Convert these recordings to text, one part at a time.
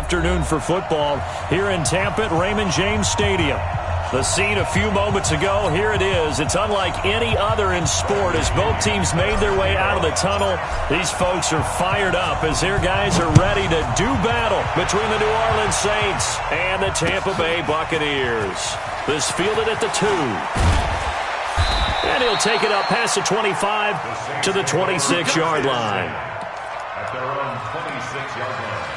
afternoon for football here in Tampa at Raymond James Stadium. The scene a few moments ago, here it is. It's unlike any other in sport as both teams made their way out of the tunnel. These folks are fired up as their guys are ready to do battle between the New Orleans Saints and the Tampa Bay Buccaneers. This fielded at the 2. And he'll take it up past the 25 to the 26-yard line. At their own 26-yard line.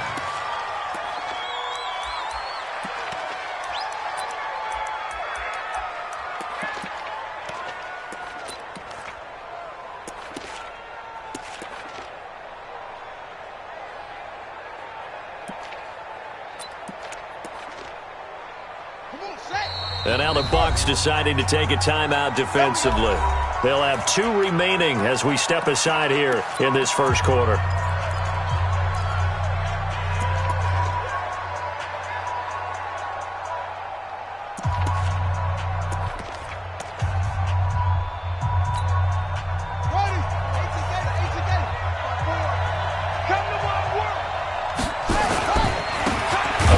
And now the Bucs deciding to take a timeout defensively. They'll have 2 remaining as we step aside here in this first quarter. A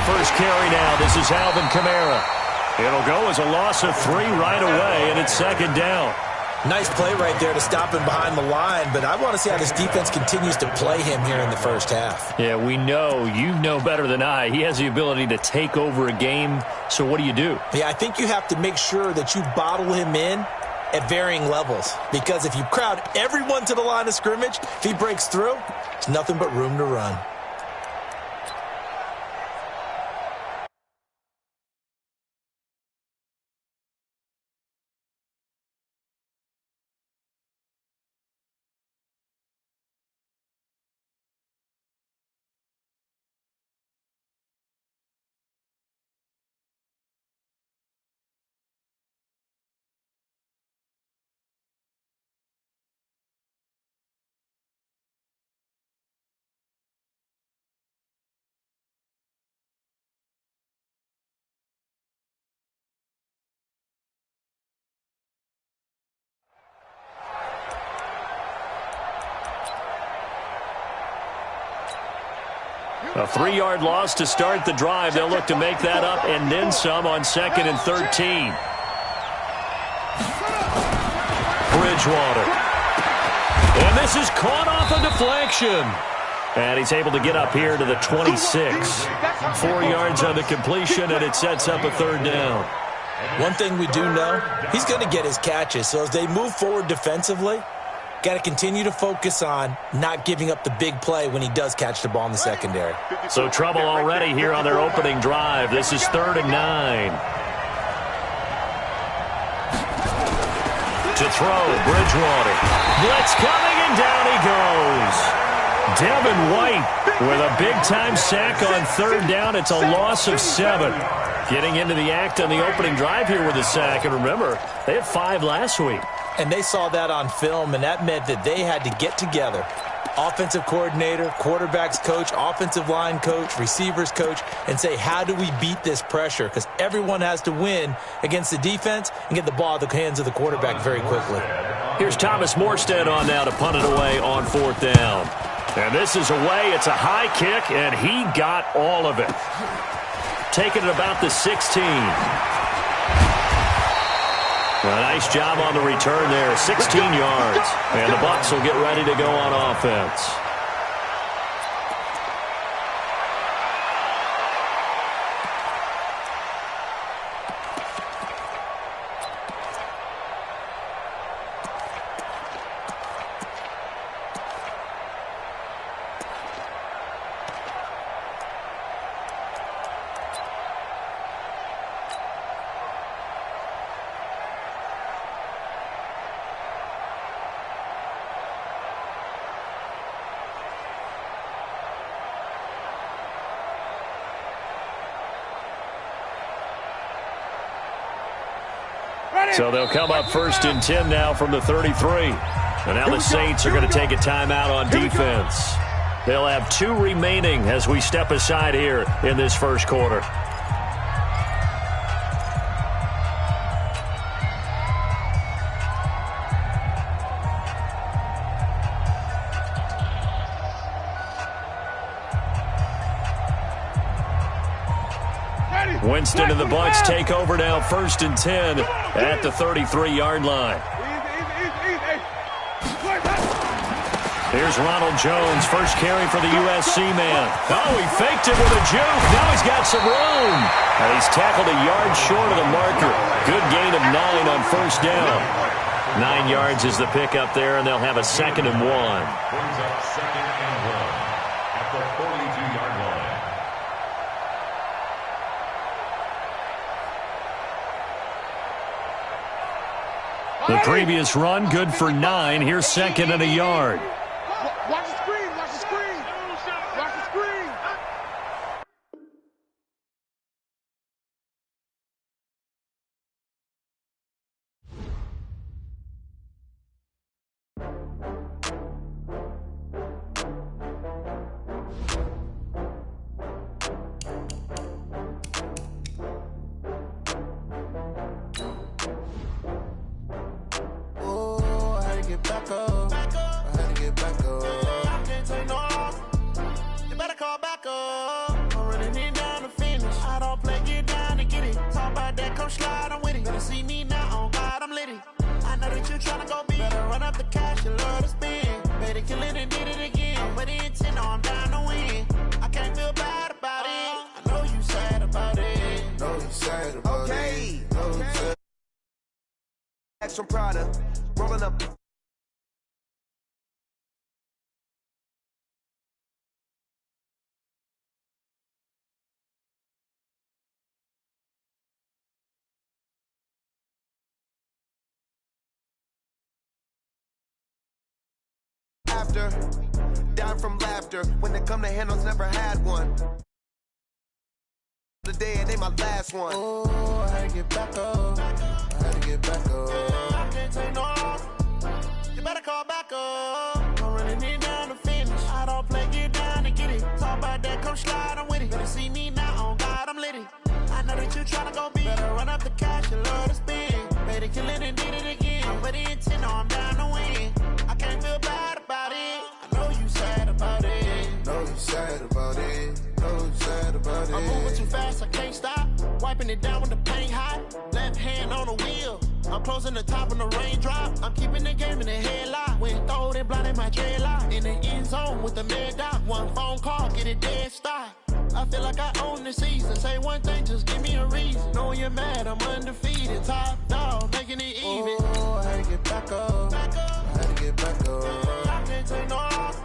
first carry now. This is Alvin Kamara. It'll go as a loss of 3 right away, and it's second down. Nice play right there to stop him behind the line, but I want to see how this defense continues to play him here in the first half. Yeah, we know. You know better than I. He has the ability to take over a game, so what do you do? Yeah, I think you have to make sure that you bottle him in at varying levels, because if you crowd everyone to the line of scrimmage, if he breaks through, there's nothing but room to run. A 3-yard loss to start the drive. They'll look to make that up and then some on 2nd and 13. Bridgewater. And this is caught off a deflection. And he's able to get up here to the 26. 4 yards on the completion, and it sets up a 3rd down. One thing we do know, he's going to get his catches. So as they move forward defensively, got to continue to focus on not giving up the big play when he does catch the ball in the secondary. So trouble already here on their opening drive. This is 3rd and 9. To throw, Bridgewater. Blitz coming, and down he goes. Devin White with a big-time sack on 3rd down. It's a loss of 7. Getting into the act on the opening drive here with a sack. And remember, they had 5 last week. And they saw that on film, and that meant that they had to get together. Offensive coordinator, quarterbacks coach, offensive line coach, receivers coach, and say, how do we beat this pressure? Because everyone has to win against the defense and get the ball out of the hands of the quarterback very quickly. Here's Thomas Morstead on now to punt it away on 4th down. And this is away. It's a high kick, and he got all of it. Taking it about the 16. A nice job on the return there, 16 yards. And the Bucs will get ready to go on offense. So they'll come up 1st and 10 now from the 33. And now the Saints are going to take a timeout on defense. They'll have 2 remaining as we step aside here in this first quarter. Winston and the Bucs take over now, 1st and 10 at the 33-yard line. Here's Ronald Jones, first carry for the USC man. Oh, he faked it with a juke. Now he's got some room. And he's tackled a yard short of the marker. Good gain of 9 on 1st down. 9 yards is the pickup there, and they'll have a 2nd and 1. Brings up 2nd and 1 at the 42-yard line. The previous run, good for 9. Here's 2nd and a yard. Watch the screen, watch the screen. Watch the screen. Oh, I had to get back up. I had to get back up. I can't take no loss. You better call back up. I'm running it down to finish. I don't play, get down and get it. Talk about that, come slide, I'm with it. Better see me now, on God, I'm litty. I know that you tryna go big. Better run up the cash, you love to spend. Better kill it and did it again. But the intent, I'm down to win. I can't feel bad about it. I know you sad about it. Know you sad about it. Know you sad. Action product, rolling up. After, down from laughter. When they come to handles, never had one. Today and they my last one. Oh, I had to get back up. I had to get back up. I can't take no loss. You better call back up. I'm running it down to finish. I don't play, get down and get it. Talk about that, come slide, I'm with it. Better see me now, on God, I'm litty. I know that you tryna go big. Better run up the cash, you love to spend. Better kill it and did it again. But the intent, I'm down to win. I can't feel bad about it. I know you sad about it. Know you sad about it. Know you sad about it. I'm moving too fast, I can't stop. Wiping it down with the paint hot. Left hand on the wheel. I'm closing the top on the raindrop. I'm keeping the game in the headlock. When throwed and blinded my dreadlock. In the end zone with the mad dot. One phone call, get it dead stop. I feel like I own the season. Say one thing, just give me a reason. Knowing you're mad, I'm undefeated. Top dog, making it even. Oh, I had to get back up. I had to get back up. I can't take no loss.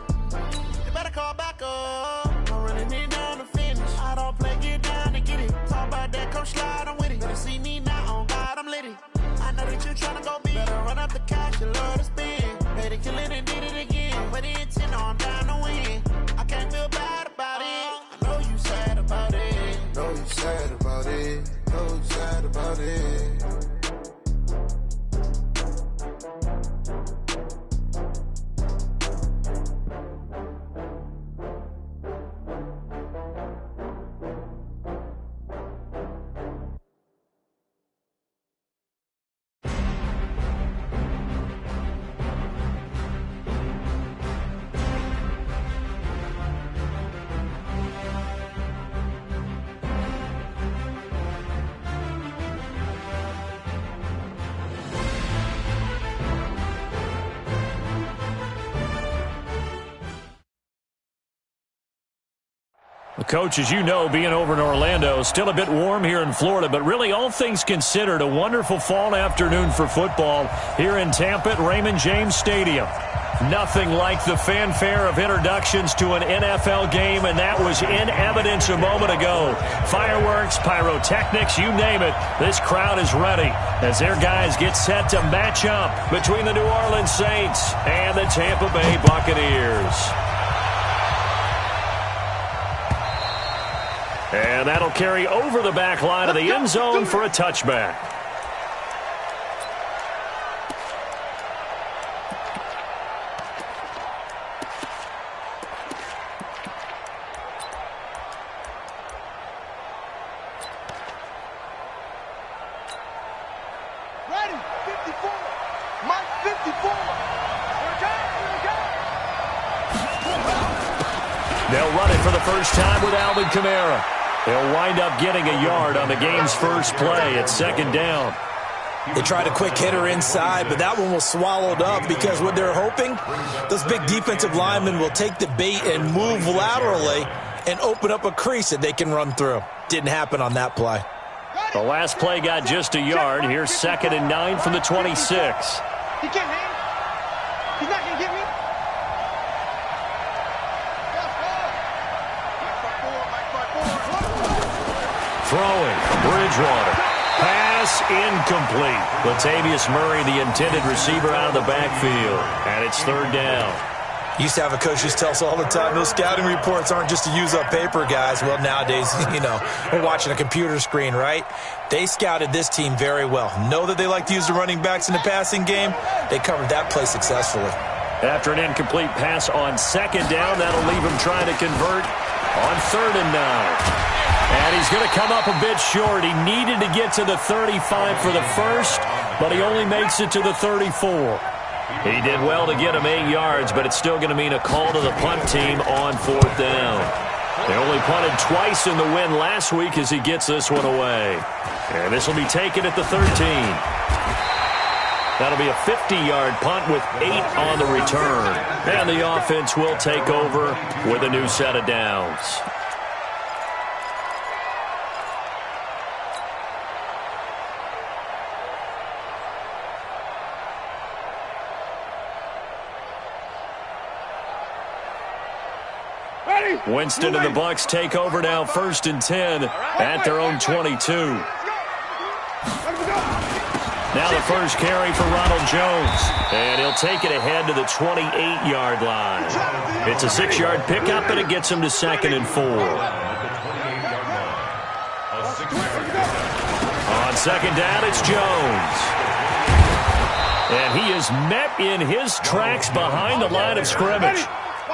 You better call back up. I'm running it down to finish. I don't play, get down and get it. Talk about that, come slide, I'm with it. Better see me now, on God, I'm litty. I know that you tryna go big. Better run up the cash, you love to spend. Better kill it and did it again. But the intent, I'm down to win. I can't feel bad about it. I know you sad about it. Know you sad about it. Know you sad about it. Coach, as you know, being over in Orlando, still a bit warm here in Florida, but really all things considered, a wonderful fall afternoon for football here in Tampa at Raymond James Stadium. Nothing like the fanfare of introductions to an NFL game, and that was in evidence a moment ago. Fireworks, pyrotechnics, you name it, this crowd is ready as their guys get set to match up between the New Orleans Saints and the Tampa Bay Buccaneers. And that'll carry over the back line of the end zone for a touchback. Ready, 54. Mike, 54. They'll run it for the first time with Alvin Kamara. He'll wind up getting a yard on the game's first play at second down. They tried a quick hitter inside, but that one was swallowed up because what they're hoping, those big defensive linemen will take the bait and move laterally and open up a crease that they can run through. Didn't happen on that play. The last play got just a yard. Here's 2nd and 9 from the 26. He can't hang. He's not going to get me. Throwing from Bridgewater. Pass incomplete. Latavius Murray, the intended receiver, out of the backfield. And it's 3rd down. Used to have a coach just tell us all the time, those scouting reports aren't just to use up paper, guys. Well, nowadays, we're watching a computer screen, right? They scouted this team very well. Know that they like to use the running backs in the passing game. They covered that play successfully. After an incomplete pass on 2nd down, that'll leave him trying to convert on 3rd and 9. And he's going to come up a bit short. He needed to get to the 35 for the first, but he only makes it to the 34. He did well to get him 8 yards, but it's still going to mean a call to the punt team on 4th down. They only punted twice in the win last week as he gets this one away. And this will be taken at the 13. That'll be a 50-yard punt with 8 on the return. And the offense will take over with a new set of downs. Winston and the Bucs take over now, 1st and 10 at their own 22. Now the first carry for Ronald Jones, and he'll take it ahead to the 28-yard line. It's a 6-yard pickup, and it gets him to 2nd and 4. On 2nd down, it's Jones. And he is met in his tracks behind the line of scrimmage.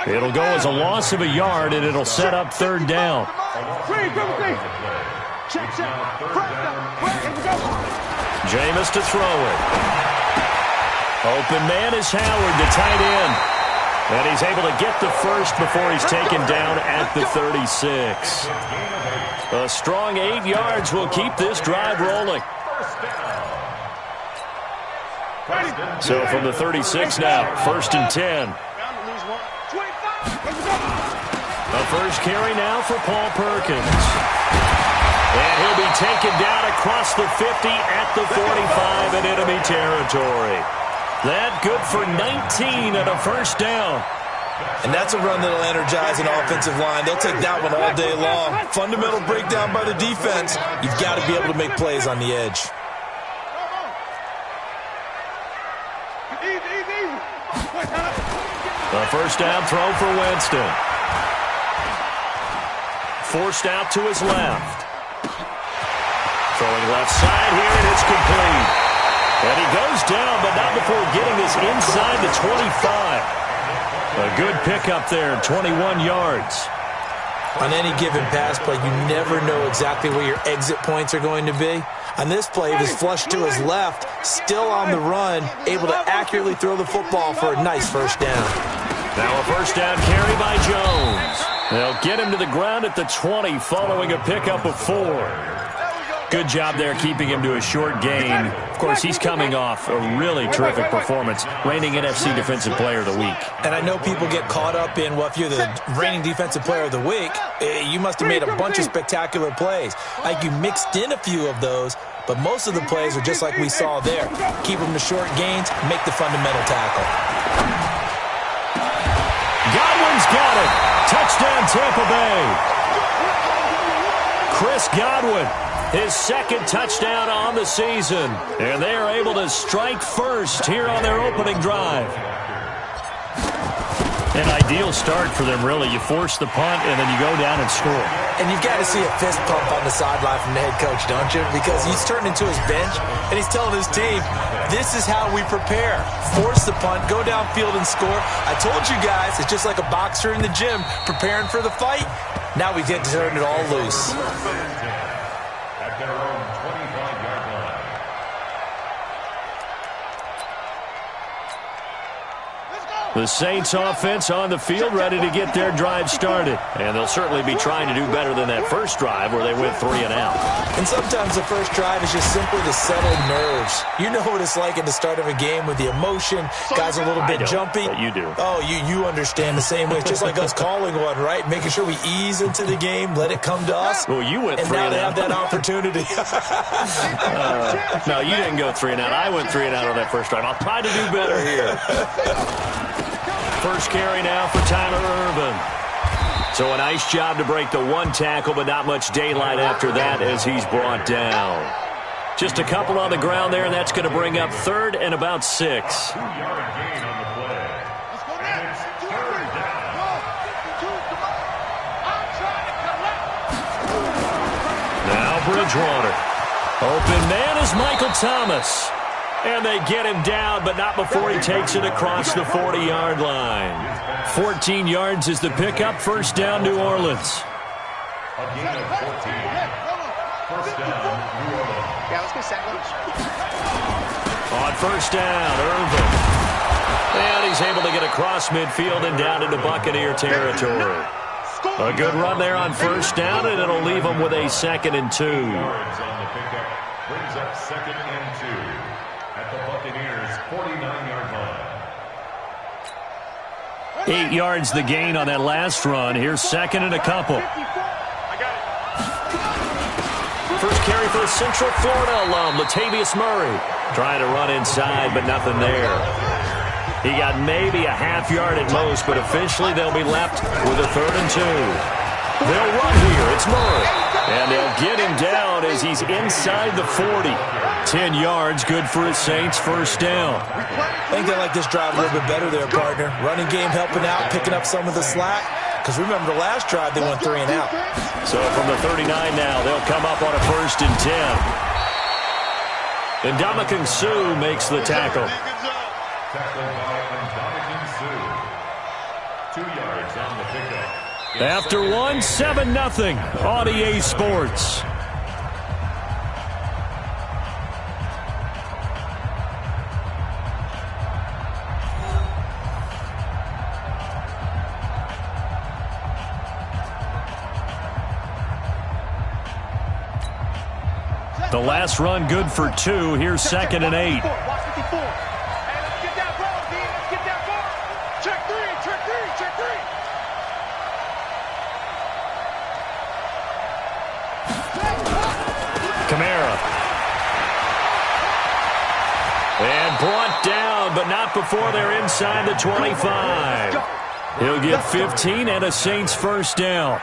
It'll go as a loss of a yard, and it'll set up 3rd down. Jameis to throw it. Open man is Howard, the tight end. And he's able to get the first before he's taken down at the 36. A strong 8 yards will keep this drive rolling. So from the 36 now, 1st and 10. The first carry now for Paul Perkins. And he'll be taken down across the 50 at the 45 in enemy territory. That good for 19 and a 1st down. And that's a run that'll energize an offensive line. They'll take that one all day long. Fundamental breakdown by the defense. You've got to be able to make plays on the edge. The 1st down throw for Winston. Forced out to his left. Throwing left side here, and it's complete. And he goes down, but not before getting this inside the 25. A good pickup there, 21 yards. On any given pass play, you never know exactly where your exit points are going to be. On this play, he was flushed to his left, still on the run, able to accurately throw the football for a nice 1st down. Now a 1st down carry by Jones. They'll get him to the ground at the 20 following a pickup of 4. Good job there keeping him to a short gain. Of course, he's coming off a really terrific performance, reigning NFC Defensive Player of the Week. And I know people get caught up in, well, if you're the reigning Defensive Player of the Week, you must have made a bunch of spectacular plays. Like you mixed in a few of those, but most of the plays are just like we saw there. Keep them to short gains, make the fundamental tackle. Godwin's got it. Touchdown, Tampa Bay. Chris Godwin, his 2nd touchdown on the season. And they are able to strike first here on their opening drive. An ideal start for them, really. You force the punt, and then you go down and score. And you've got to see a fist pump on the sideline from the head coach, don't you? Because he's turned into his bench, and he's telling his team, this is how we prepare. Force the punt, go downfield and score. I told you guys, it's just like a boxer in the gym preparing for the fight. Now we get to turn it all loose. At their own 25-yard line. Let's go! The Saints offense on the field, ready to get their drive started. And they'll certainly be trying to do better than that first drive where they went 3 and out. And sometimes the first drive is just simply to settle nerves. You know what it's like at the start of a game with the emotion. Guys are a little bit jumpy. But you do. Oh, you understand the same way. It's just like us calling one, right? Making sure we ease into the game, let it come to us. Well, you went 3 and out. And they out. have that opportunity. No, you didn't go 3 and out. I went 3 and out on that first drive. I'll try to do better here. First carry now for Tyler Irvin. So a nice job to break the 1 tackle, but not much daylight after that as he's brought down. Just a couple on the ground there, and that's going to bring up 3rd and about 6. 2-yard gain on the play. Let's go next. 2-3. Go. 52. Come on. I'm trying to collect. Now Bridgewater. Open man is Michael Thomas. And they get him down, but not before he takes it across the 40-yard line. 14 yards is the pickup. First down, New Orleans. A gain of 14. First down, New Orleans. Yeah, let's get second. On first down, Irvin. And he's able to get across midfield and down into Buccaneer territory. A good run there on first down, and it'll leave him with a 2nd and 2. Yards on the pickup brings up 2nd and 2 at the Buccaneers' 49-yard line. 8 yards the gain on that last run. Here's 2nd and a couple. First carry for the Central Florida alum, Latavius Murray. Trying to run inside, but nothing there. He got maybe a half yard at most, but officially they'll be left with a 3rd and 2. They'll run here. It's Murray. And they'll get him down as he's inside the 40. 10 yards, good for his Saints, first down. I think they like this drive a little bit better there, partner. Running game helping out, picking up some of the slack. Because remember the last drive, they went 3 and out. So from the 39 now, they'll come up on a 1st and 10. And Ndamukong Suh makes the tackle. Tackled by Ndamukong Suh. 2 yards on the pickup. After 1, 7-0 on EA Sports. The last run good for 2. Here's 2nd and 8. Watch 54. Hey, let's get that ball, D. Let's get that ball. Check 3, check 3, check 3. Kamara. And brought down, but not before they're inside the 25. He'll get 15 and a Saints first down.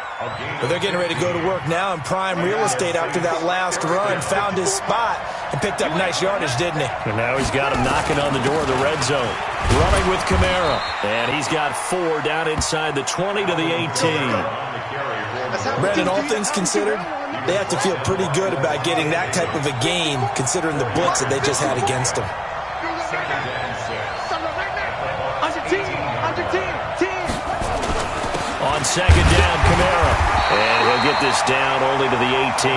But they're getting ready to go to work now in prime real estate after that last run. Found his spot and picked up nice yardage, didn't he? And now he's got him knocking on the door of the red zone. Running with Kamara. And he's got 4 down inside the 20 to the 18. Brandon, all things considered, they have to feel pretty good about getting that type of a gain considering the blitz that they just had against them. On 2nd down, Kamara. And he'll get this down only to the 18.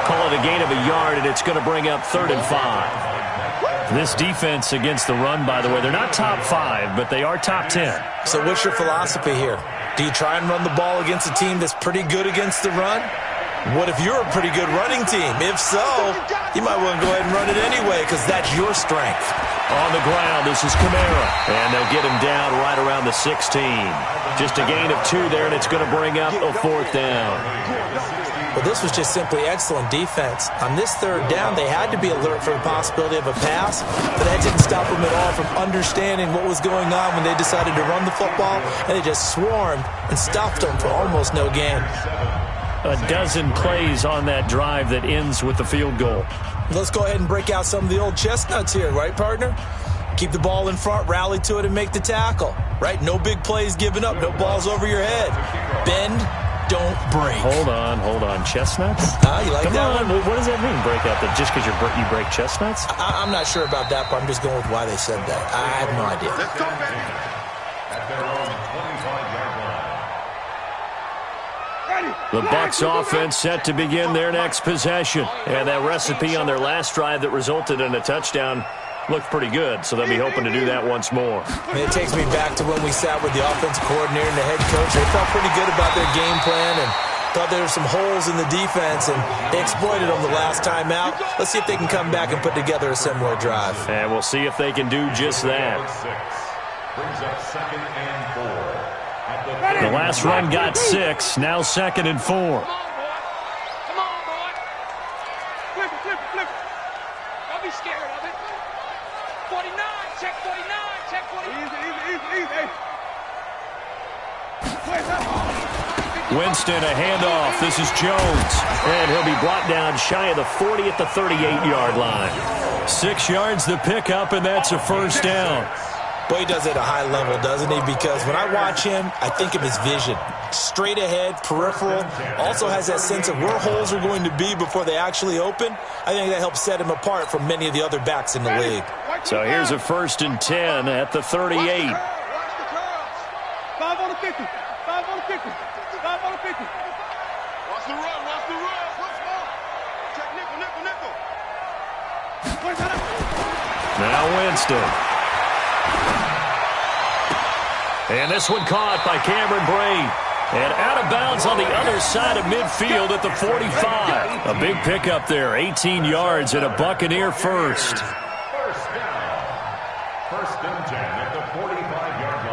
Call it a gain of a yard, and it's going to bring up 3rd and 5. This defense against the run, by the way, they're not top 5, but they are top 10. So what's your philosophy here? Do you try and run the ball against a team that's pretty good against the run? What if you're a pretty good running team? If so, you might want to go ahead and run it anyway because that's your strength. On the ground, this is Kamara. And they'll get him down right around the 16. Just a gain of 2 there, and it's going to bring up a 4th down. Well, this was just simply excellent defense. On this 3rd down, they had to be alert for the possibility of a pass, but that didn't stop them at all from understanding what was going on when they decided to run the football, and they just swarmed and stuffed them for almost no gain. A dozen plays on that drive that ends with the field goal. Let's go ahead and break out some of the old chestnuts here, right, partner? Keep the ball in front, rally to it, and make the tackle, right? No big plays given up, no balls over your head. Bend, don't break. Hold on. Chestnuts? You like Come that on. one? What does that mean, break out? That just because you break chestnuts? I'm not sure about that, but I'm just going with why they said that. I have no idea. At their own 25-yard line. The Bucs offense set to begin their next possession. And that recipe on their last drive that resulted in a touchdown looked pretty good, so they'll be hoping to do that once more. And it takes me back to when we sat with the offensive coordinator and the head coach. They felt pretty good about their game plan and thought there were some holes in the defense, and they exploited them the last time out. Let's see if they can come back and put together a similar drive. And we'll see if they can do just that. Brings up 2nd and 4. The last run got 6, now 2nd and 4. Come on, boy. Flip it, flip it, flip it. Don't be scared of it. 49, check 49, check 49. Easy. Winston, a handoff. This is Jones. And he'll be brought down shy of the 40 at the 38-yard line. 6 yards the pickup, and that's a first down. Boy, he does it at a high level, doesn't he? Because when I watch him, I think of his vision. Straight ahead, peripheral. Also has that sense of where holes are going to be before they actually open. I think that helps set him apart from many of the other backs in the league. So here's a 1st and 10 at the 38. Watch the curls. 5 on the 50. 5 on the 50. 5 on the 50. Watch the run. Watch the run. Check nickel. Now Winston. And this one caught by Cameron Brate. And out of bounds on the other side of midfield at the 45. A big pickup there, 18 yards and a Buccaneer first. First down. 1st and 10 at the 45-yard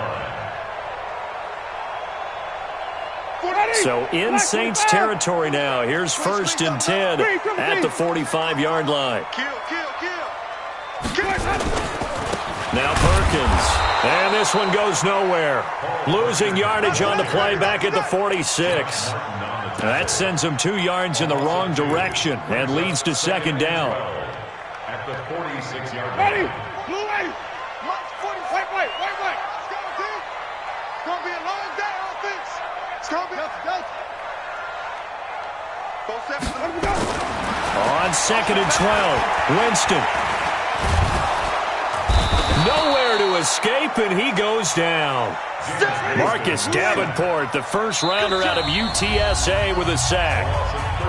line. So in Saints territory now. Here's 1st and 10 at the 45-yard line. Kill. Now Perkins. And this one goes nowhere. Losing yardage on the play back at the 46. That sends him 2 yards in the wrong direction and leads to 2nd down. At the 46-yard Ready? line. Blue wave. March 40. Wait. It's going to be a long day on offense. It's going to be. On 2nd and 12, Winston. Nowhere to escape, and he goes down. Marcus Davenport, the first rounder out of UTSA with a sack.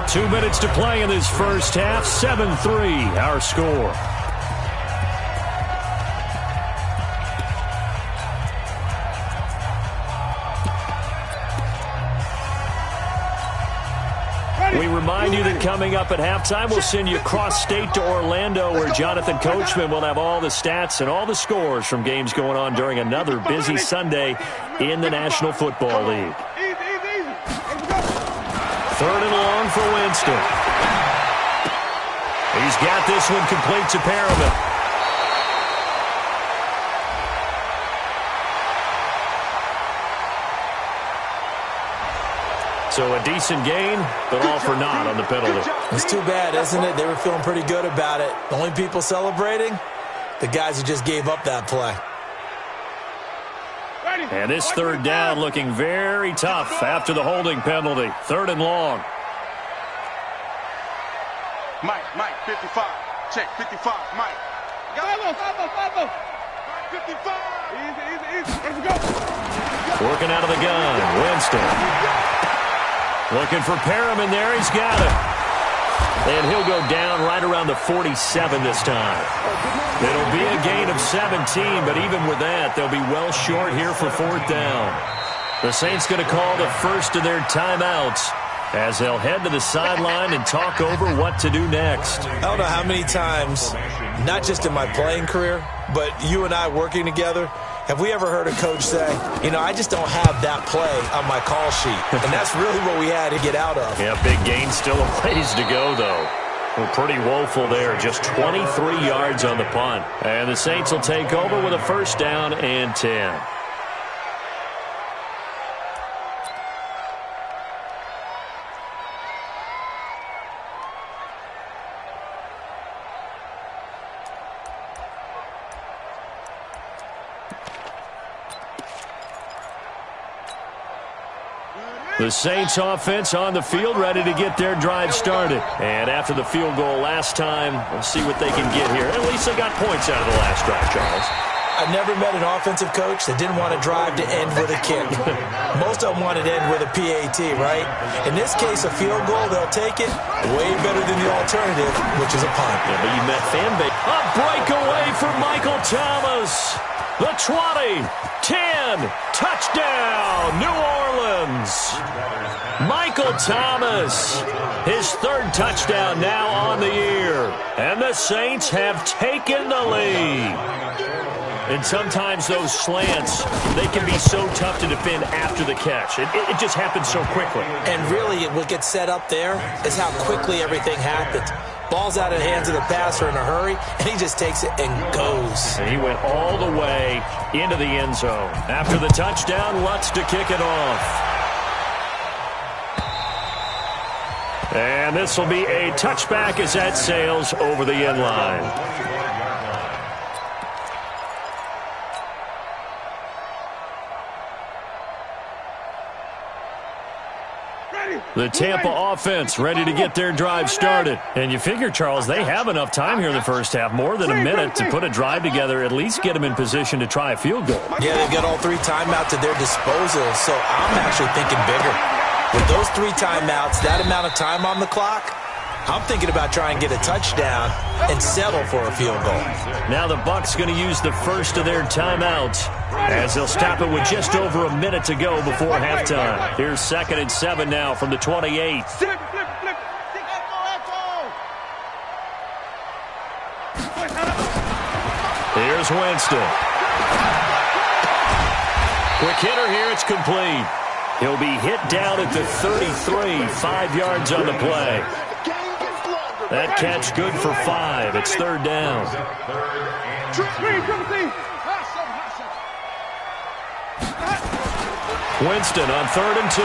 2 minutes to play in this first half, 7-3 our score. We remind you that coming up at halftime, we'll send you cross-state to Orlando, where Jonathan Coachman will have all the stats and all the scores from games going on during another busy Sunday in the National Football League. 3rd and long for Winston. He's got this one complete to Perriman. So a decent gain, but all for naught on the penalty. It's too bad, isn't it? They were feeling pretty good about it. The only people celebrating, the guys who just gave up that play. And this 3rd down looking very tough after the holding penalty. 3rd and long. Mike, 55. Check, 55, Mike. 5-0. 55. Easy. Let's go. Working out of the gun, Winston. Looking for Perriman there. He's got it. And he'll go down right around the 47 this time. It'll be a gain of 17, but even with that, they'll be well short here for 4th down. The Saints going to call the first of their timeouts as they'll head to the sideline and talk over what to do next. I don't know how many times, not just in my playing career, but you and I working together, have we ever heard a coach say, I just don't have that play on my call sheet. And that's really what we had to get out of. Yeah, big gain, still a ways to go, though. We're pretty woeful there. Just 23 yards on the punt. And the Saints will take over with a 1st down and 10. The Saints offense on the field, ready to get their drive started. And after the field goal last time, we'll see what they can get here. At least they got points out of the last drive, Charles. I've never met an offensive coach that didn't want a drive to end with a kick. Most of them wanted to end with a PAT, right? In this case, a field goal, they'll take it way better than the alternative, which is a punt. Yeah, but you met fan base. A breakaway for Michael Thomas. The 20, 10, touchdown, New Orleans. Michael Thomas, his third touchdown now on the year. And the Saints have taken the lead. And sometimes those slants, they can be so tough to defend after the catch. It just happens so quickly. And really, what gets set up there is how quickly everything happens. Ball's out of the hands of the passer in a hurry, and he just takes it and goes. And he went all the way into the end zone. After the touchdown, Lutz to kick it off. And this will be a touchback as that sails over the end line. The Tampa offense ready to get their drive started. And you figure, Charles, they have enough time here in the first half, more than a minute, to put a drive together, at least get them in position to try a field goal. Yeah, they've got all 3 timeouts at their disposal, so I'm actually thinking bigger. With those 3 timeouts, that amount of time on the clock, I'm thinking about trying to get a touchdown and settle for a field goal. Now the Bucs going to use the first of their timeouts as they'll stop it with just over a minute to go before halftime. Here's 2nd and 7 now from the 28. Here's Winston. Quick hitter here, it's complete. He'll be hit down at the 33, 5 yards on the play. That catch good for 5. It's 3rd down. Winston on 3rd and 2.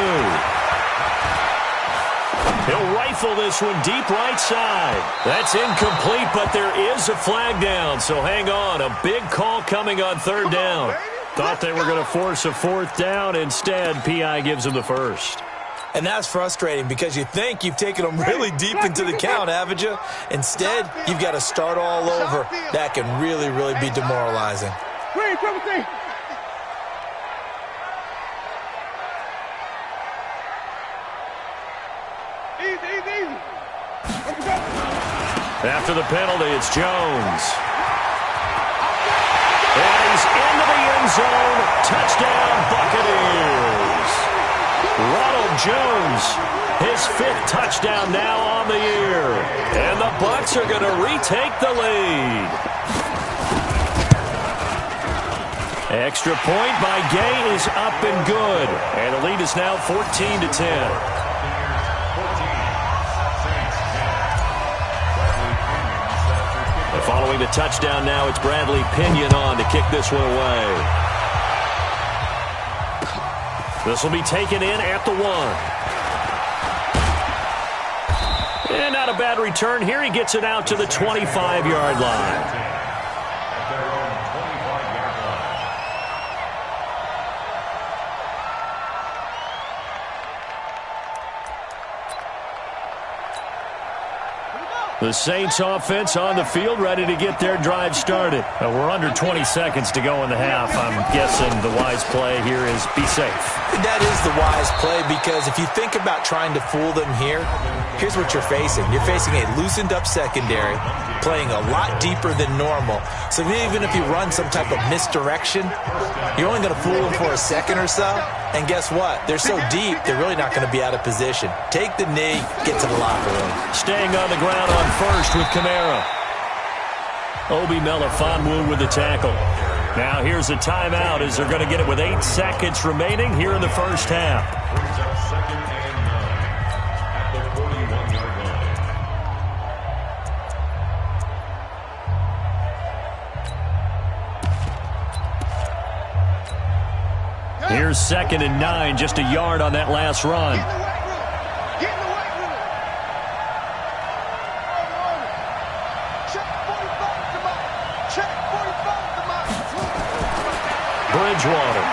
He'll rifle this one deep right side. That's incomplete, but there is a flag down, so hang on. A big call coming on 3rd down. Thought they were going to force a 4th down. Instead, P.I. gives them the first. And that's frustrating because you think you've taken them really deep into the count, haven't you? Instead, you've got to start all over. That can really, really be demoralizing. After the penalty, it's Jones. And he's into the end zone. Touchdown, Buccaneers. Ronald Jones, his 5th touchdown now on the year. And the Bucs are going to retake the lead. Extra point by Gay is up and good. And the lead is now 14-10. Following the touchdown now, it's Bradley Pinion on to kick this one away. This will be taken in at the 1. And not a bad return here. He gets it out to the 25-yard line. The Saints offense on the field, ready to get their drive started. We're under 20 seconds to go in the half. I'm guessing the wise play here is be safe. That is the wise play because if you think about trying to fool them here, here's what you're facing. You're facing a loosened up secondary, playing a lot deeper than normal. So even if you run some type of misdirection, you're only going to fool them for a second or so. And guess what? They're so deep, they're really not going to be out of position. Take the knee, get to the locker room. Staying on the ground on first with Kamara. Obi Melifonwu with the tackle. Now here's a timeout as they're going to get it with 8 seconds remaining here in the first half. Brings up 2nd and 9 at the 41-yard line. Here's 2nd and 9, just a yard on that last run. Bridgewater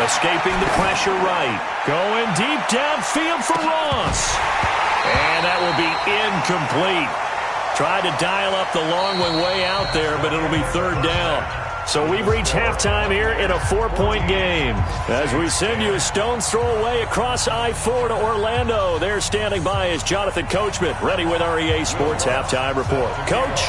escaping the pressure right. Going deep downfield for Ross. And that will be incomplete. Tried to dial up the long one way out there, but it'll be 3rd down. So we've reached halftime here in a 4-point game. As we send you a stone's throw away across I-4 to Orlando. There standing by is Jonathan Coachman, ready with our EA Sports Halftime Report. Coach?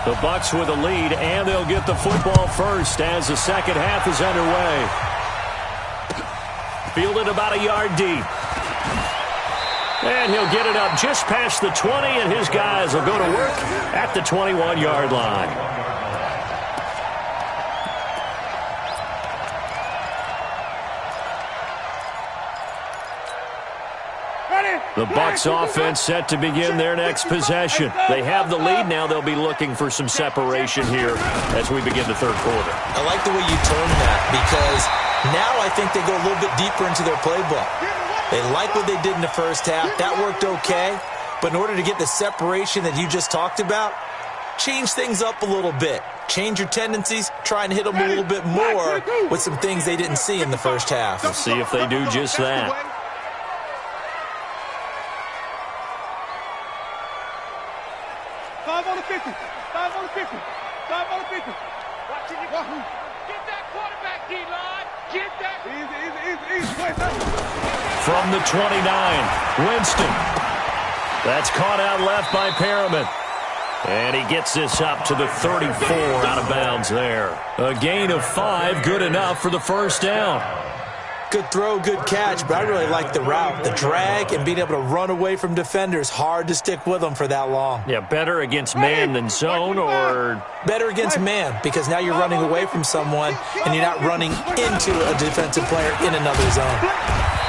The Bucs with a lead, and they'll get the football first as the second half is underway. Fielded about a yard deep. And he'll get it up just past the 20, and his guys will go to work at the 21-yard line. The Bucs offense set to begin their next possession. They have the lead. Now they'll be looking for some separation here as we begin the third quarter. I like the way you term that because now I think they go a little bit deeper into their playbook. They like what they did in the first half. That worked okay. But in order to get the separation that you just talked about, change things up a little bit. Change your tendencies. Try and hit them a little bit more with some things they didn't see in the first half. We'll see if they do just that. 5 on the 50. 5 on the 50. 5 on the 50. Watch it. Get that quarterback, D-line. Get that. Easy. From the 29, Winston. That's caught out left by Perriman. And he gets this up to the 34 out of bounds there. A gain of 5, good enough for the first down. Good throw, good catch, but I really like the route. The drag and being able to run away from defenders, hard to stick with them for that long. Yeah, better against man than zone, or? Better against man, because now you're running away from someone and you're not running into a defensive player in another zone.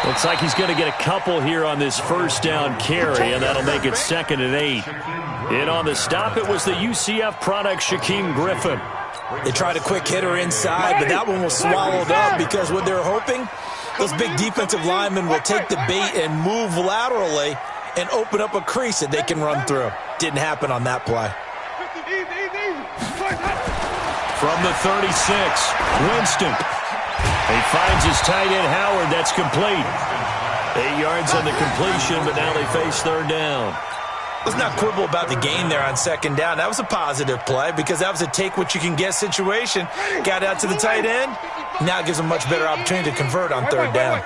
Looks like he's going to get a couple here on this first down carry, and that'll make it 2nd and 8. In on the stop, it was the UCF product, Shaquem Griffin. They tried a quick hitter inside, but that one was swallowed up because what they're hoping, those big defensive linemen will take the bait and move laterally and open up a crease that they can run through. Didn't happen on that play. From the 36, Winston. He finds his tight end, Howard. That's complete. 8 yards on the completion, but now they face third down. Let's not quibble about the gain there on second down. That was a positive play because that was a take-what-you-can-get situation. Got out to the tight end. Now it gives them a much better opportunity to convert on third down.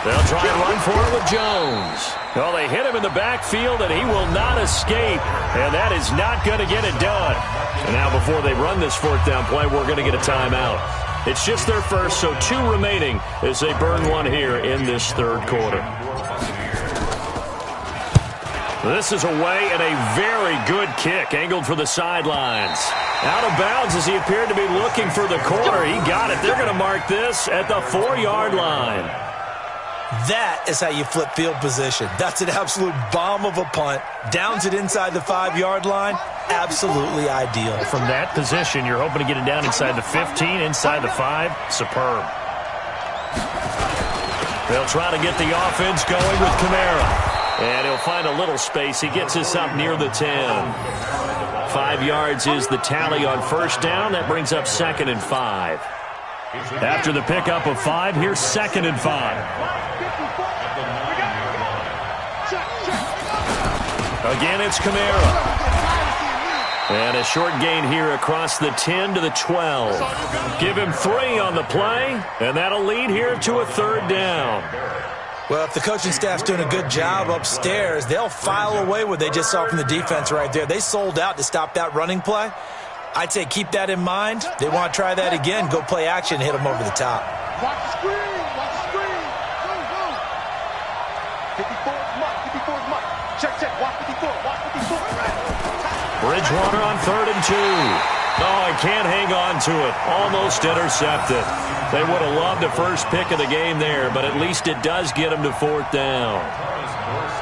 They'll try and run for it with Jones. Well, they hit him in the backfield, and he will not escape. And that is not going to get it done. And now before they run this fourth down play, we're going to get a timeout. It's just their first, so 2 remaining as they burn one here in this third quarter. This is away and a very good kick, angled for the sidelines. Out of bounds as he appeared to be looking for the corner. He got it. They're going to mark this at the 4-yard line. That is how you flip field position. That's an absolute bomb of a punt. Downs it inside the 5-yard line. Absolutely ideal. From that position, you're hoping to get it down inside the 15, inside the 5. Superb. They'll try to get the offense going with Kamara. And he'll find a little space. He gets us up near the 10. 5 yards is the tally on first down. That brings up 2nd and 5. After the pickup of 5, here's 2nd and 5. Again, it's Kamara. And a short gain here across the 10 to the 12. Give him 3 on the play, and that'll lead here to a third down. Well, if the coaching staff's doing a good job upstairs, they'll file away what they just saw from the defense right there. They sold out to stop that running play. I'd say keep that in mind. They want to try that again. Go play action, hit them over the top. Watch the screen. Watch the screen. Go. 54 is Mike. 54 is Mike. Check. Watch 54. Watch 54. Bridgewater on 3rd and 2. Oh, I can't hang on to it. Almost intercepted. They would have loved the first pick of the game there, but at least it does get them to 4th down.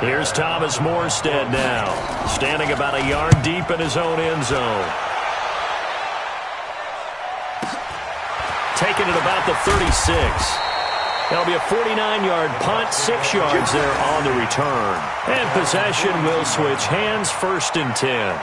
Here's Thomas Morstead now, standing about a yard deep in his own end zone. Taking it about the 36. That'll be a 49-yard punt, 6 yards there on the return. And possession will switch hands, 1st and 10.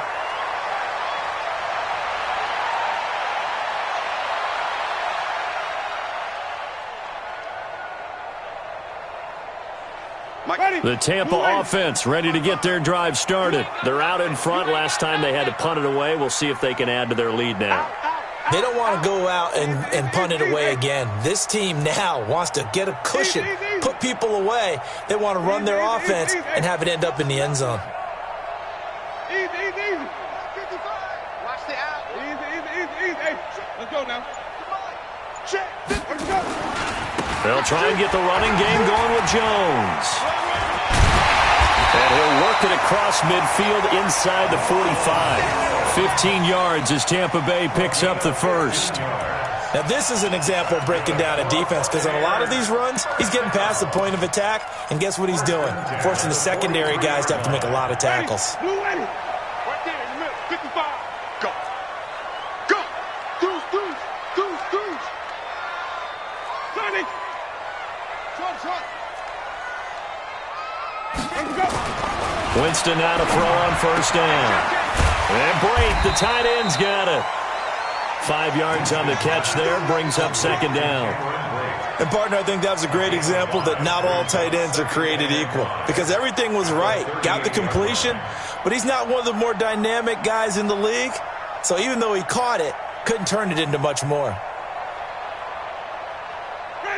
The Tampa offense ready to get their drive started. They're out in front. Last time they had to punt it away. We'll see if they can add to their lead now. They don't want to go out and punt it away again. This team now wants to get a cushion, put people away. They want to run their offense and have it end up in the end zone. Easy, easy, easy. 55. Watch the out. Easy, easy, easy, easy. Hey, let's go now. Come on. Check. Let's go. They'll try and get the running game going with Jones. And he'll work it across midfield inside the 45. 15 yards as Tampa Bay picks up the first. Now, this is an example of breaking down a defense because on a lot of these runs, he's getting past the point of attack, and guess what he's doing? Forcing the secondary guys to have to make a lot of tackles. Blue ready. Right there in the middle. 55. Go. Go. Deuce, deuce, deuce, deuce. Johnny. Try. Let's go. Winston now to throw on first down. And Brate, the tight end's got it. 5 yards on the catch there, brings up second down. And, partner, I think that was a great example that not all tight ends are created equal because everything was right. Got the completion, but he's not one of the more dynamic guys in the league. So even though he caught it, couldn't turn it into much more.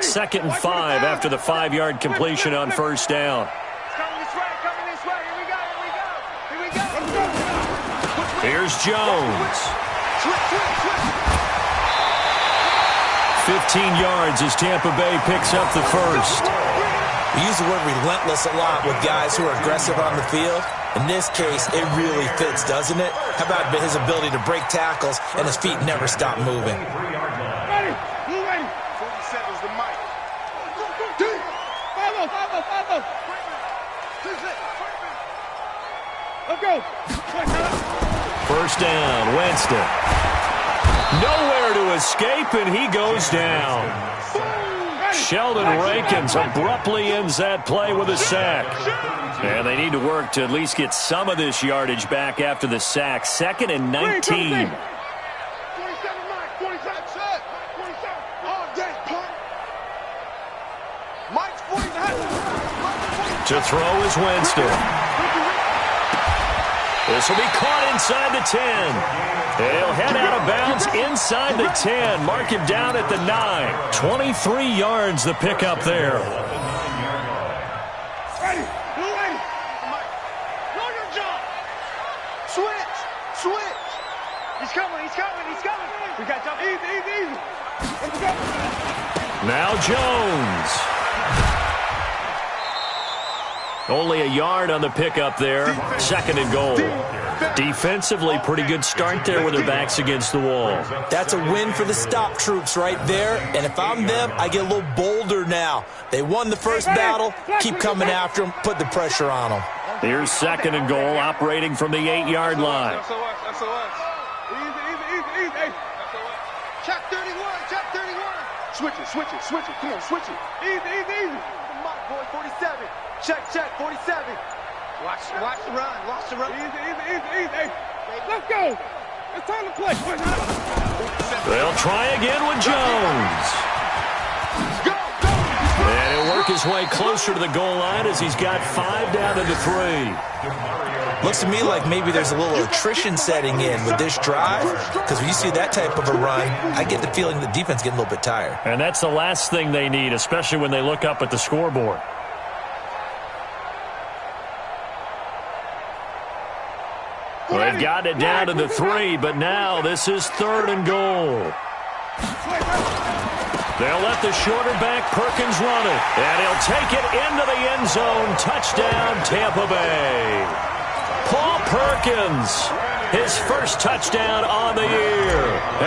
2nd and 5 after the 5-yard completion on first down. Coming this way, coming this way. Here we go, here we go, here we go. Here's Jones. 15 yards as Tampa Bay picks up the first. We use the word relentless a lot with guys who are aggressive on the field. In this case, it really fits, doesn't it? How about his ability to break tackles and his feet never stop moving? Ready, you ready. 47's the mic. 5-0. Let's go. First down, Winston. Nowhere to escape, and he goes down. Sheldon Rankins abruptly ends that play with a sack. And they need to work to at least get some of this yardage back after the sack. 2nd and 19. 47, Mike. 47, set. 47. All day, punt. Mike's 49. To throw is Winston. This will be caught inside the 10. He'll head out of bounds inside the 10. Mark him down at the 9. 23 yards the pickup there. Ready. Mike. Know your job. Switch. He's coming. We got jump. Easy. Let's go. Now Jones. Only a yard on the pickup there. 2nd and goal. Defensively, pretty good start there with their backs against the wall. That's a win for the stop troops right there. And if I'm them, I get a little bolder now. They won the first battle. Keep coming after them. Put the pressure on them. Here's 2nd and goal, operating from the 8-yard line. SOS. Easy. Hey. Check 31. Switch it. Come on, switch it. Easy. Come on, boy, 47. Check, 47. Watch the run. Easy. Hey, let's go. It's time to play. They'll try again with Jones. Go. And he'll work his way closer to the goal line as he's got 5 down to the 3. Looks to me like maybe there's a little attrition setting in with this drive because when you see that type of a run, I get the feeling the defense getting a little bit tired. And that's the last thing they need, especially when they look up at the scoreboard. They've got it down to the 3, but now this is 3rd and goal. They'll let the shorter back Perkins run it, and he'll take it into the end zone. Touchdown, Tampa Bay. Paul Perkins, his first touchdown on the year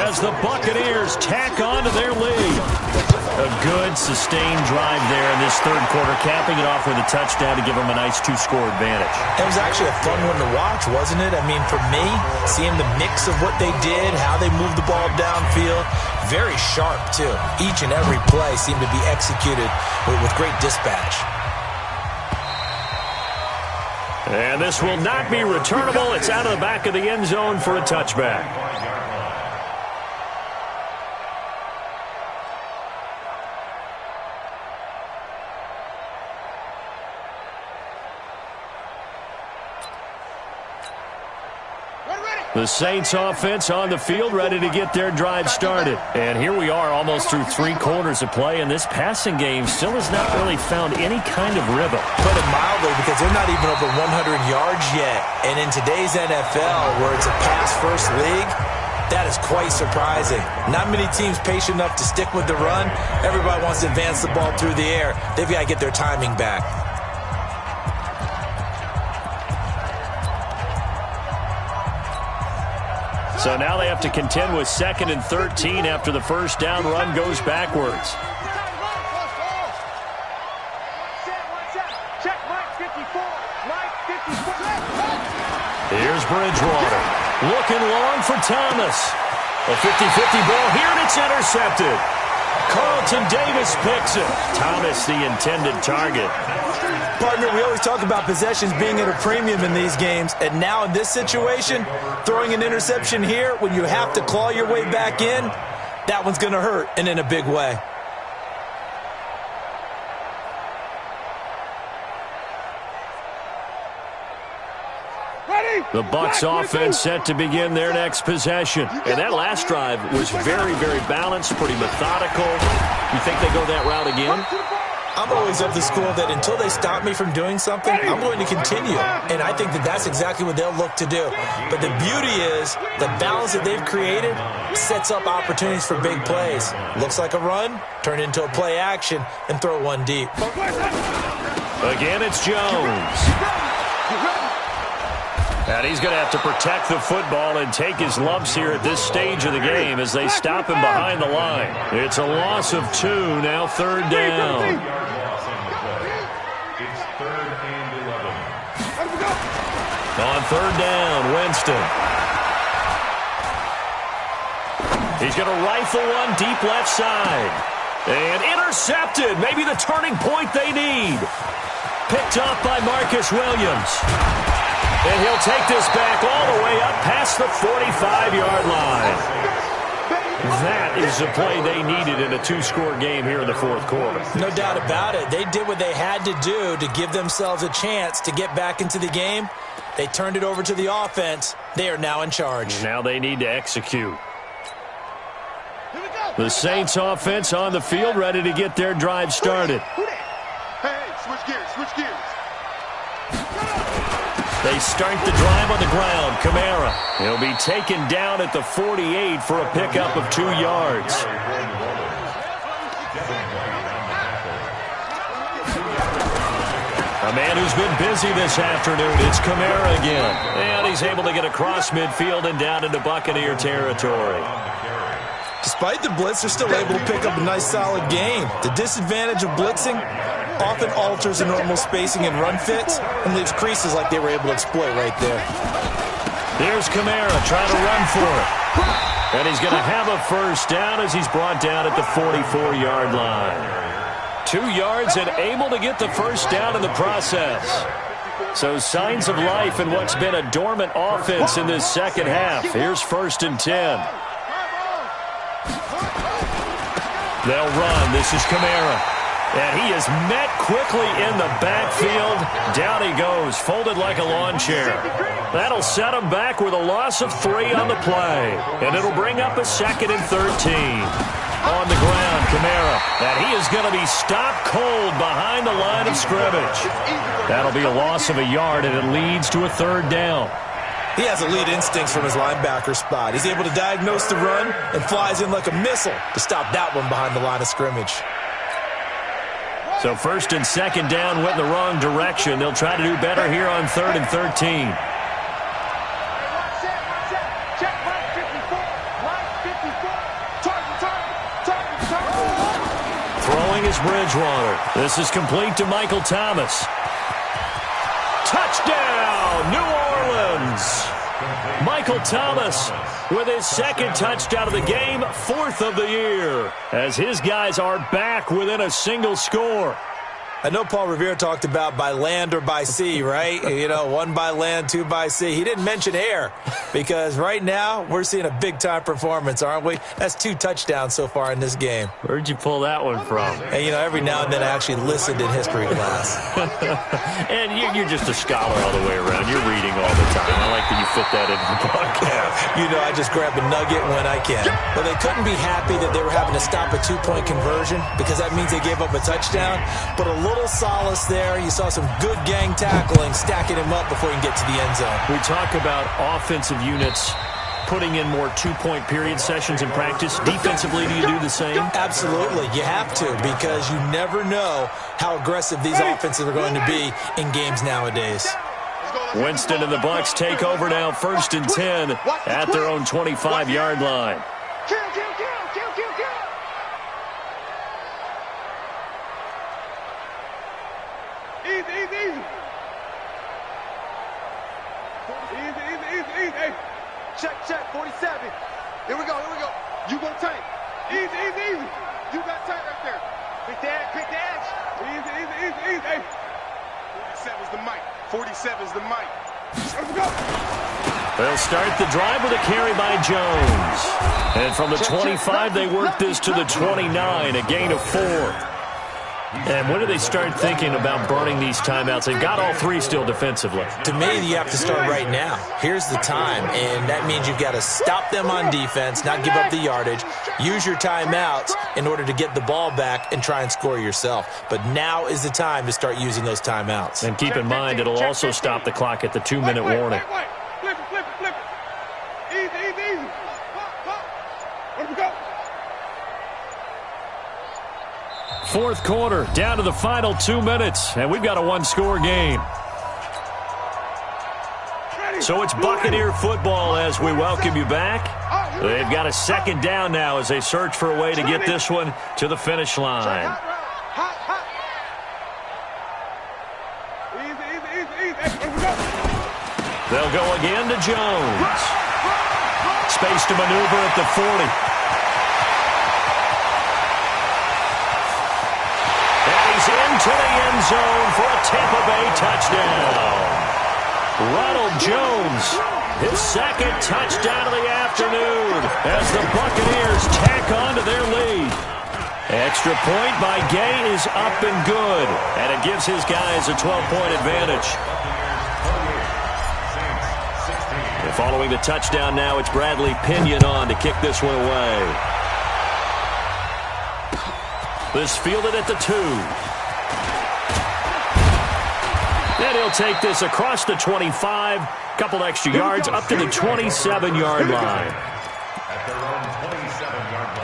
as the Buccaneers tack on to their lead. A good, sustained drive there in this 3rd quarter, capping it off with a touchdown to give them a nice 2-score advantage. It was actually a fun one to watch, wasn't it? I mean, for me, seeing the mix of what they did, how they moved the ball downfield, very sharp, too. Each and every play seemed to be executed with great dispatch. And this will not be returnable. It's out of the back of the end zone for a touchback. Ready. The Saints offense on the field, ready to get their drive started. And here we are almost through 3 quarters of play, and this passing game still has not really found any kind of rhythm. Put it mildly, because they're not even over 100 yards yet. And in today's NFL, where it's a pass-first league, that is quite surprising. Not many teams patient enough to stick with the run. Everybody wants to advance the ball through the air. They've got to get their timing back. So now they have to contend with 2nd and 13 after the first down run goes backwards. Here's Bridgewater. Looking long for Thomas. A 50-50 ball here, and it's intercepted. Carlton Davis picks it. Thomas, the intended target. Partner, we always talk about possessions being at a premium in these games, and now in this situation, throwing an interception here when you have to claw your way back in, that one's going to hurt, and in a big way. The Bucs offense set to begin their next possession. And that last drive was very, very balanced, pretty methodical. You think they go that route again? I'm always of the school that until they stop me from doing something, I'm going to continue. And I think that that's exactly what they'll look to do. But the beauty is the balance that they've created sets up opportunities for big plays. Looks like a run, turn it into a play action, and throw one deep. Again, it's Jones. And he's going to have to protect the football and take his lumps here at this stage of the game as they stop him behind the line. It's a loss of 2, now 3rd down. It's 3rd and 11. On 3rd down, Winston. He's going to rifle one deep left side. And intercepted, maybe the turning point they need. Picked up by Marcus Williams. And he'll take this back all the way up past the 45-yard line. That is the play they needed in a 2-score game here in the 4th quarter. No doubt about it. They did what they had to do to give themselves a chance to get back into the game. They turned it over to the offense. They are now in charge. Now they need to execute. The Saints offense on the field, ready to get their drive started. Hey, switch gears, switch gears. They start the drive on the ground. Kamara. He'll be taken down at the 48 for a pickup of 2 yards. A man who's been busy this afternoon. It's Kamara again. And he's able to get across midfield and down into Buccaneer territory. Despite the blitz, they're still able to pick up a nice, solid gain. The disadvantage of blitzing often alters the normal spacing and run fits and leaves creases like they were able to exploit right there. There's Kamara trying to run for it. And he's going to have a first down as he's brought down at the 44-yard line. 2 yards and able to get the first down in the process. So signs of life in what's been a dormant offense in this second half. Here's 1st and 10. They'll run. This is Kamara. And he is met quickly in the backfield. Down he goes, folded like a lawn chair. That'll set him back with a loss of 3 on the play. And it'll bring up a 2nd and 13. On the ground, Kamara. And he is going to be stopped cold behind the line of scrimmage. That'll be a loss of a yard, and it leads to a 3rd down. He has elite instincts from his linebacker spot. He's able to diagnose the run and flies in like a missile to stop that one behind the line of scrimmage. So 1st and 2nd down went in the wrong direction. They'll try to do better here on 3rd and 13. Throwing is Bridgewater. This is complete to Michael Thomas. Touchdown, New Orleans. Michael Thomas with his 2nd touchdown of the game, 4th of the year, as his guys are back within a single score. I know Paul Revere talked about by land or by sea, right? You know, 1 by land, 2 by sea. He didn't mention air because right now we're seeing a big-time performance, aren't we? That's 2 touchdowns so far in this game. Where'd you pull that one from? And, you know, every now and then I actually listened in history class. And you're just a scholar all the way around. You're reading all the time. I like that you fit that into the podcast. You know, I just grab a nugget when I can. Well, they couldn't be happy that they were having to stop a 2-point conversion because that means they gave up a touchdown. But a little solace there. You saw some good gang tackling, stacking him up before he can get to the end zone. We talk about offensive units putting in more 2-point period sessions in practice. Defensively, do you do the same? Absolutely. You have to because you never know how aggressive these offenses are going to be in games nowadays. Winston and the Bucs take over now, 1st and 10 at their own 25-yard line. Kill. Easy. Easy. Check, 47. Here we go. You gonna tank. Easy. You got tank right there. Pick the edge. Easy. 47's the mic. 47's the mic. Let's go. They'll start the drive with a carry by Jones. And from the 25, they work this to the 29, a gain of 4. And when do they start thinking about burning these timeouts? They've got all 3 still defensively. To me, you have to start right now. Here's the time, and that means you've got to stop them on defense, not give up the yardage, use your timeouts in order to get the ball back and try and score yourself. But now is the time to start using those timeouts. And keep in mind, it'll also stop the clock at the 2-minute warning. Flip it. Easy. Where we go? 4th quarter, down to the final 2 minutes, and we've got a 1-score game. So it's Buccaneer football as we welcome you back. They've got a 2nd down now as they search for a way to get this one to the finish line. They'll go again to Jones. Space to maneuver at the 40. Into the end zone for a Tampa Bay touchdown. Ronald Jones, his 2nd touchdown of the afternoon as the Buccaneers tack on to their lead. Extra point by Gay is up and good, and it gives his guys a 12-point advantage. Following the touchdown now, it's Bradley Pinion on to kick this one away. This fielded at the 2. And he'll take this across the 25, couple extra yards up to the 27-yard line. At their own 27-yard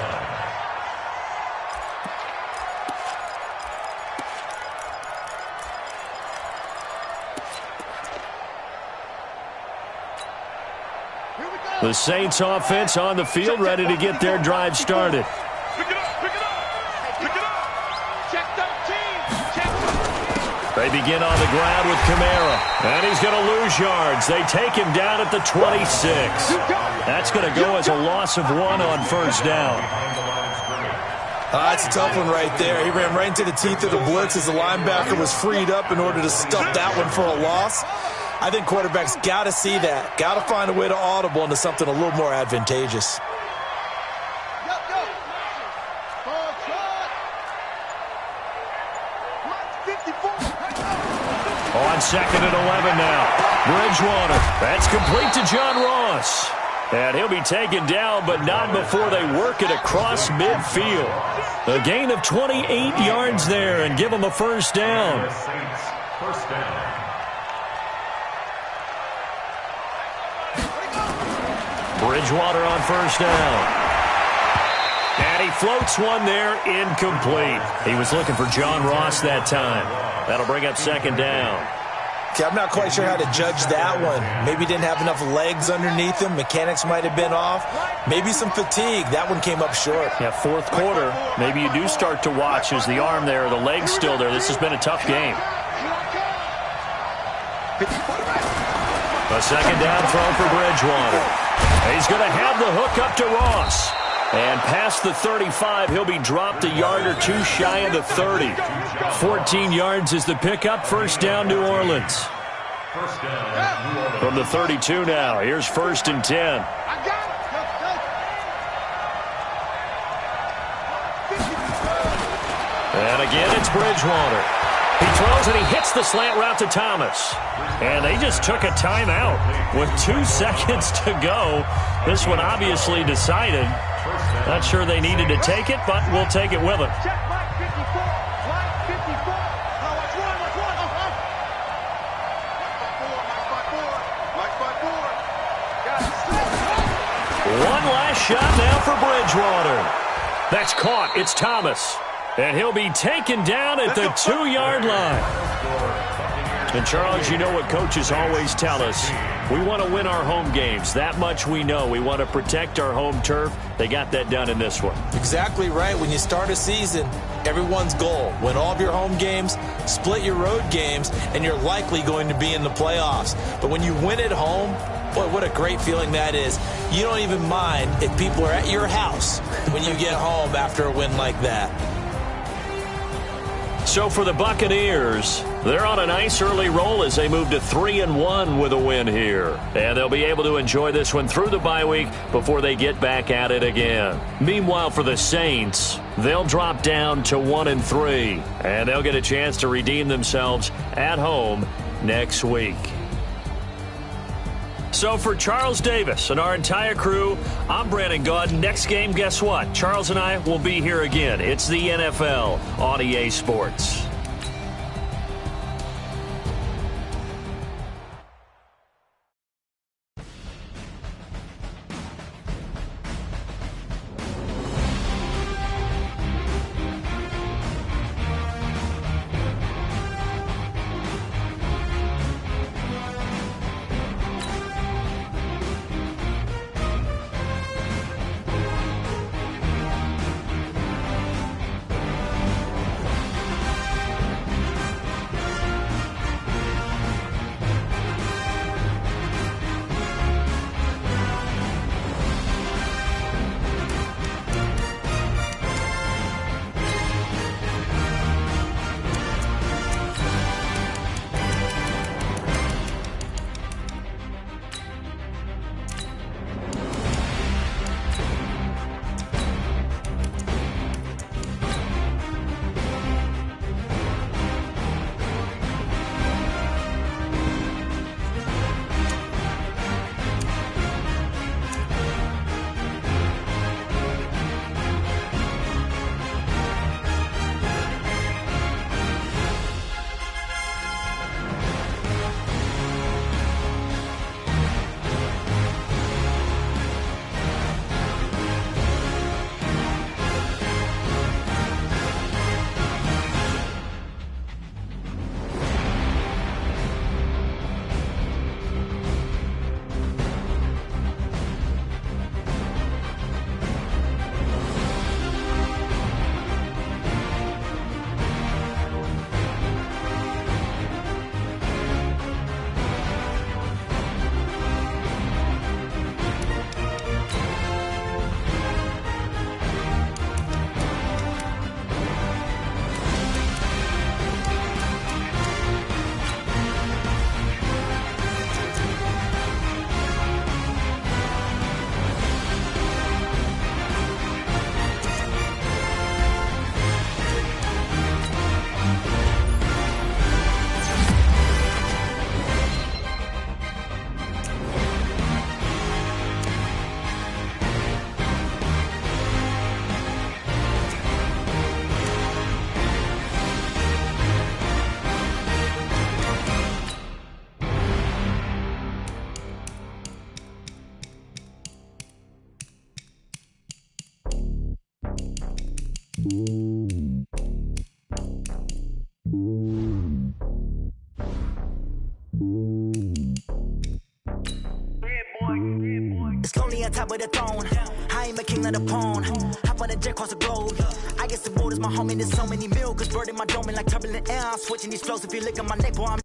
line. The Saints offense on the field, ready to get their drive started. Pick it up. Check 13. They begin on the ground with Kamara, and he's going to lose yards. They take him down at the 26. That's going to go as a loss of 1 on 1st down. That's a tough one right there. He ran right into the teeth of the blitz as the linebacker was freed up in order to stuff that one for a loss. I think quarterbacks got to see that. Got to find a way to audible into something a little more advantageous. On 2nd and 11 now. Bridgewater. That's complete to John Ross. And he'll be taken down, but not before they work it across midfield. A gain of 28 yards there and give them a 1st down. First down. Bridgewater on 1st down. And he floats one there, incomplete. He was looking for John Ross that time. That'll bring up 2nd down. Okay, I'm not quite sure how to judge that one. Maybe didn't have enough legs underneath him. Mechanics might have been off. Maybe some fatigue. That one came up short. Yeah, 4th quarter. Maybe you do start to watch as the arm there, the leg's still there. This has been a tough game. A 2nd down throw for Bridgewater. He's going to have the hook up to Ross. And past the 35, he'll be dropped a yard or two shy of the 30. 14 yards is the pickup. First down, New Orleans. First down, New Orleans. From the 32 now, here's 1st and 10. And again, it's Bridgewater. He throws and he hits the slant route to Thomas. And they just took a timeout with 2 seconds to go. This one obviously decided. Not sure they needed to take it, but we'll take it with them. Check Mike 54. Mike 54. Now watch one. Mike 54. Got it. One last shot now for Bridgewater. That's caught. It's Thomas. And he'll be taken down at the 2-yard line. And, Charles, you know what coaches always tell us. We want to win our home games. That much we know. We want to protect our home turf. They got that done in this one. Exactly right. When you start a season, everyone's goal, win all of your home games, split your road games, and you're likely going to be in the playoffs. But when you win at home, boy, what a great feeling that is. You don't even mind if people are at your house when you get home after a win like that. So for the Buccaneers, they're on a nice early roll as they move to 3-1 with a win here. And they'll be able to enjoy this one through the bye week before they get back at it again. Meanwhile, for the Saints, they'll drop down to 1-3. And they'll get a chance to redeem themselves at home next week. So for Charles Davis and our entire crew, I'm Brandon Gaud. Next game, guess what? Charles and I will be here again. It's the NFL on EA Sports. It's lonely on top of the throne. I ain't a king of the pawn. Hop on a jet across the globe. I guess the world is my home and there's so many mil. Cause bird in my dome and like turbulent air. I'm switching these flows if you look at my neck, boy, I'm